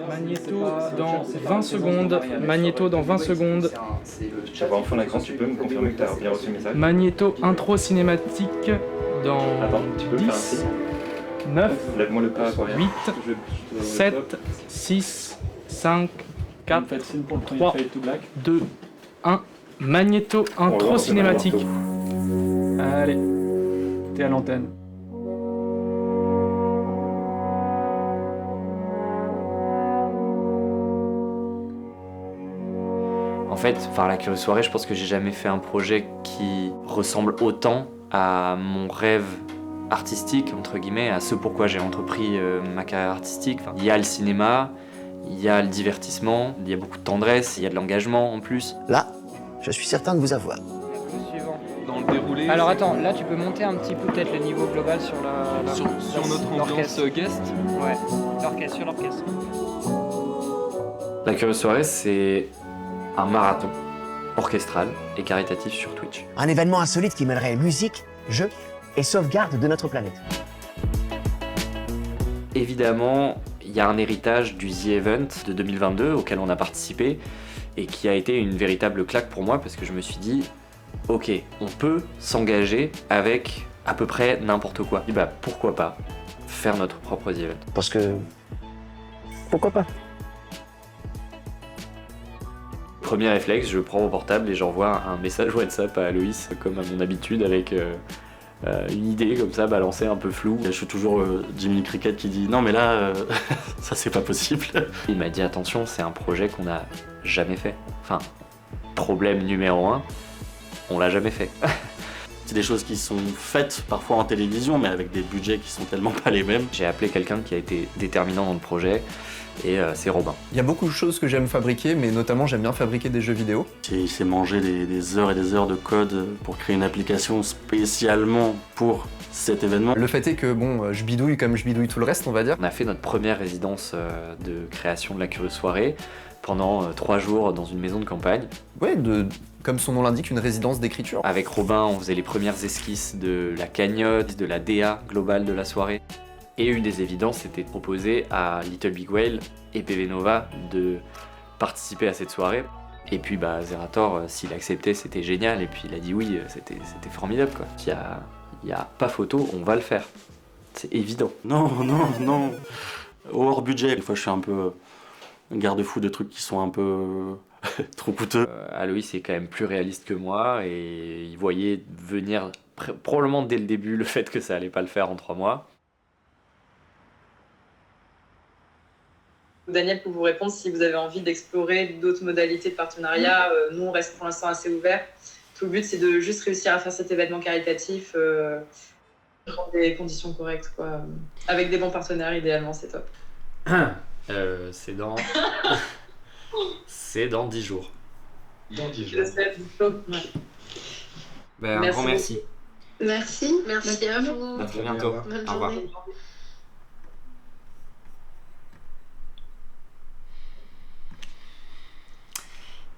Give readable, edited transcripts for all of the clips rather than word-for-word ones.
Magnéto dans 20 secondes. Magnéto dans 20 secondes. Je vois en fond d'écran, tu peux me confirmer que tu as bien reçu le message? Magnéto intro cinématique dans Attends, tu peux faire un 10, signe? 9, Lève-moi le pas pour rien. 8, 7, 6, 5, 4, 3, 2, 1. Magnéto intro cinématique. Allez, t'es à l'antenne. En fait, faire la curieuse soirée, je pense que j'ai jamais fait un projet qui ressemble autant à mon rêve artistique, entre guillemets, à ce pourquoi j'ai entrepris ma carrière artistique. Enfin, il y a le cinéma, il y a le divertissement, il y a beaucoup de tendresse, il y a de l'engagement en plus. Là, je suis certain de vous avoir. Dans le déroulé. Alors attends, là tu peux monter un petit peu peut-être le niveau global sur sur notre ambiance guest. Ouais, l'orchestre, sur l'orchestre. La curieuse soirée, c'est un marathon orchestral et caritatif sur Twitch. Un événement insolite qui mêlerait musique, jeu et sauvegarde de notre planète. Évidemment, il y a un héritage du The Event de 2022 auquel on a participé et qui a été une véritable claque pour moi parce que je me suis dit ok, on peut s'engager avec à peu près n'importe quoi. Et bah pourquoi pas faire notre propre The Event. Parce que... pourquoi pas? Premier réflexe, je prends mon portable et j'envoie un message WhatsApp à Aloïs comme à mon habitude avec une idée comme ça balancée un peu floue. Je suis toujours Jiminy Cricket qui dit non mais là ça c'est pas possible. Il m'a dit attention, c'est un projet qu'on n'a jamais fait. Enfin, problème numéro 1, on l'a jamais fait. C'est des choses qui sont faites parfois en télévision mais avec des budgets qui sont tellement pas les mêmes. J'ai appelé quelqu'un qui a été déterminant dans le projet et c'est Robin. Il y a beaucoup de choses que j'aime fabriquer, mais notamment j'aime bien fabriquer des jeux vidéo. Il s'est mangé des heures et des heures de code pour créer une application spécialement pour cet événement. Le fait est que bon, je bidouille comme je bidouille tout le reste, on va dire. On a fait notre première résidence de création de la curieuse soirée pendant 3 jours dans une maison de campagne. Ouais, comme son nom l'indique, une résidence d'écriture. Avec Robin, on faisait les premières esquisses de la cagnotte, de la DA globale de la soirée. Et une des évidences, c'était de proposer à Little Big Whale et PV Nova de participer à cette soirée. Et puis Zerator, s'il acceptait, c'était génial. Et puis il a dit oui, c'était formidable quoi. Il y a pas photo, on va le faire. C'est évident. Non, hors budget. Des fois je suis un peu garde-fou de trucs qui sont un peu trop coûteux. Aloïs est quand même plus réaliste que moi et il voyait venir probablement dès le début le fait que ça allait pas le faire en 3 mois. Daniel peut vous répondre si vous avez envie d'explorer d'autres modalités de partenariat. Nous, on reste pour l'instant assez ouverts. Tout le but, c'est de juste réussir à faire cet événement caritatif dans des conditions correctes, quoi. Avec des bons partenaires, idéalement, c'est top. C'est dans... c'est dans 10 jours. Dans 10 jours. Un grand merci. Merci à vous. À très bientôt. Bonne Au revoir. journée.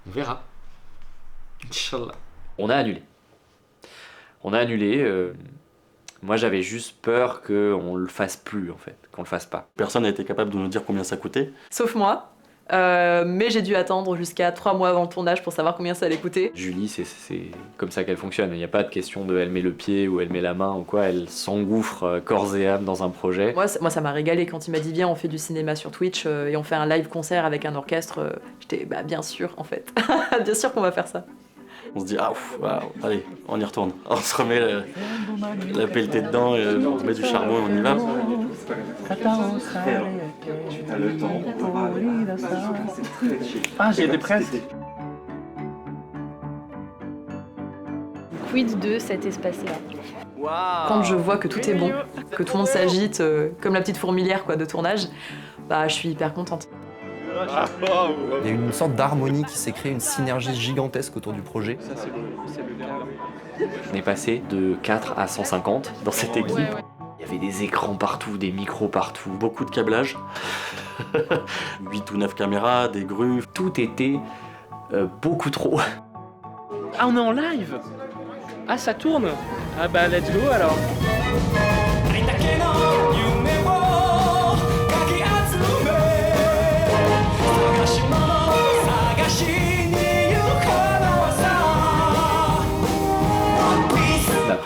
On verra. Inch'Allah. On a annulé. Moi, j'avais juste peur qu'on le fasse plus, en fait, qu'on le fasse pas. Personne n'a été capable de nous dire combien ça coûtait. Sauf moi. Mais j'ai dû attendre jusqu'à 3 mois avant le tournage pour savoir combien ça allait coûter. Julie, c'est comme ça qu'elle fonctionne. Il n'y a pas de question de elle met le pied ou elle met la main ou quoi. Elle s'engouffre corps et âme dans un projet. Moi, ça m'a régalé quand il m'a dit viens, on fait du cinéma sur Twitch et on fait un live concert avec un orchestre. J'étais bien sûr en fait. Bien sûr qu'on va faire ça. On se dit allez, on y retourne. On se remet la pelletée dedans, et on met du charbon et on y va. Tu as le temps. Ah, j'ai des presses. Quid de cet espace-là? Quand je vois que tout est bon, que tout le monde s'agite comme la petite fourmilière quoi, de tournage, je suis hyper contente. Il y a une sorte d'harmonie qui s'est créée, une synergie gigantesque autour du projet. On est passé de 4 à 150 dans cette équipe. Il y avait des écrans partout, des micros partout. Beaucoup de câblage, 8 ou 9 caméras, des grues. Tout était beaucoup trop. Ah, on est en live. Ah, ça tourne. Ah bah, let's go alors.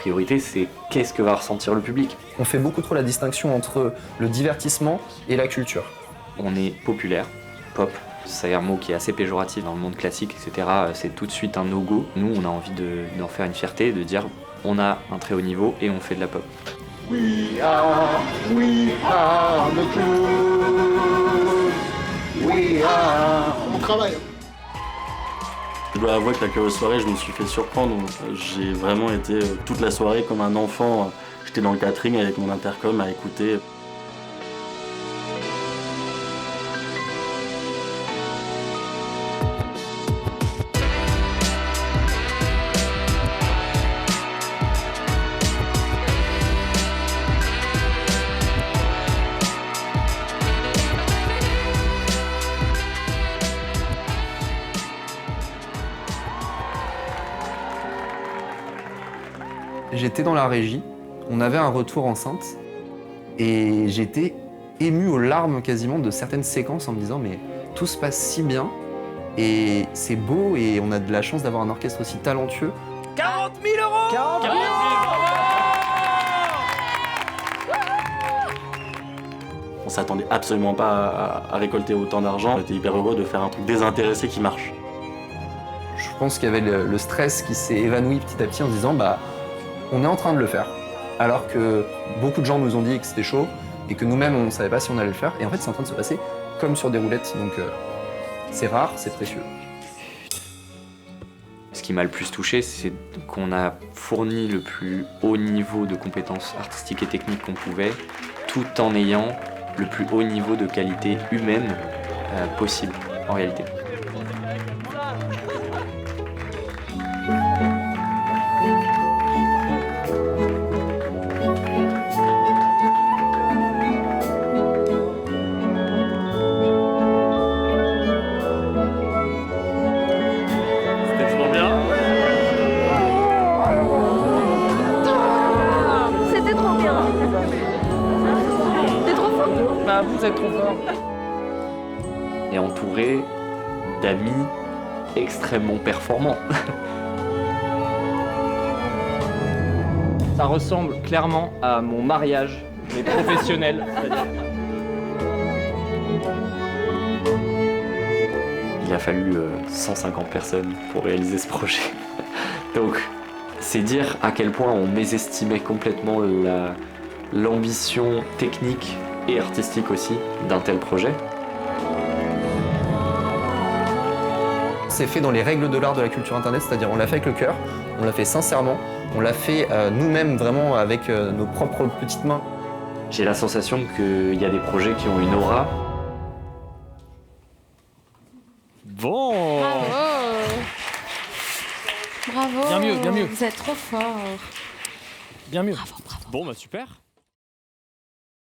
priorité, c'est qu'est-ce que va ressentir le public. On fait beaucoup trop la distinction entre le divertissement et la culture. On est populaire, pop, c'est un mot qui est assez péjoratif dans le monde classique, etc. C'est tout de suite un no-go. Nous, on a envie d'en faire une fierté, de dire on a un très haut niveau et on fait de la pop. We are the truth. We are. On travaille. Je dois avouer que la curieuse soirée, je me suis fait surprendre. J'ai vraiment été toute la soirée comme un enfant. J'étais dans le catering avec mon intercom à écouter. J'étais dans la régie, on avait un retour enceinte et j'étais ému aux larmes quasiment de certaines séquences en me disant mais tout se passe si bien et c'est beau et on a de la chance d'avoir un orchestre aussi talentueux. 40 000 euros 40 000 On s'attendait absolument pas à récolter autant d'argent. On était hyper heureux de faire un truc désintéressé qui marche. Je pense qu'il y avait le stress qui s'est évanoui petit à petit en se disant bah on est en train de le faire. Alors que beaucoup de gens nous ont dit que c'était chaud et que nous-mêmes on ne savait pas si on allait le faire. Et en fait c'est en train de se passer comme sur des roulettes. Donc c'est rare, c'est précieux. Ce qui m'a le plus touché, c'est qu'on a fourni le plus haut niveau de compétences artistiques et techniques qu'on pouvait, tout en ayant le plus haut niveau de qualité humaine possible en réalité. C'était trop bien. T'es trop fort. Bah, vous êtes trop fort. Et entouré d'amis extrêmement performants. Ça ressemble clairement à mon mariage, mais professionnel. C'est-à-dire. Il a fallu 150 personnes pour réaliser ce projet. Donc, c'est dire à quel point on mésestimait complètement l'ambition technique et artistique aussi d'un tel projet. C'est fait dans les règles de l'art de la culture internet, c'est-à-dire on l'a fait avec le cœur, on l'a fait sincèrement, on l'a fait nous-mêmes vraiment avec nos propres petites mains. J'ai la sensation qu'il y a des projets qui ont une aura. Bon. Bravo. Bien mieux, bien mieux. Vous êtes trop fort. Bien mieux. Bravo, bravo. Bon, bah super.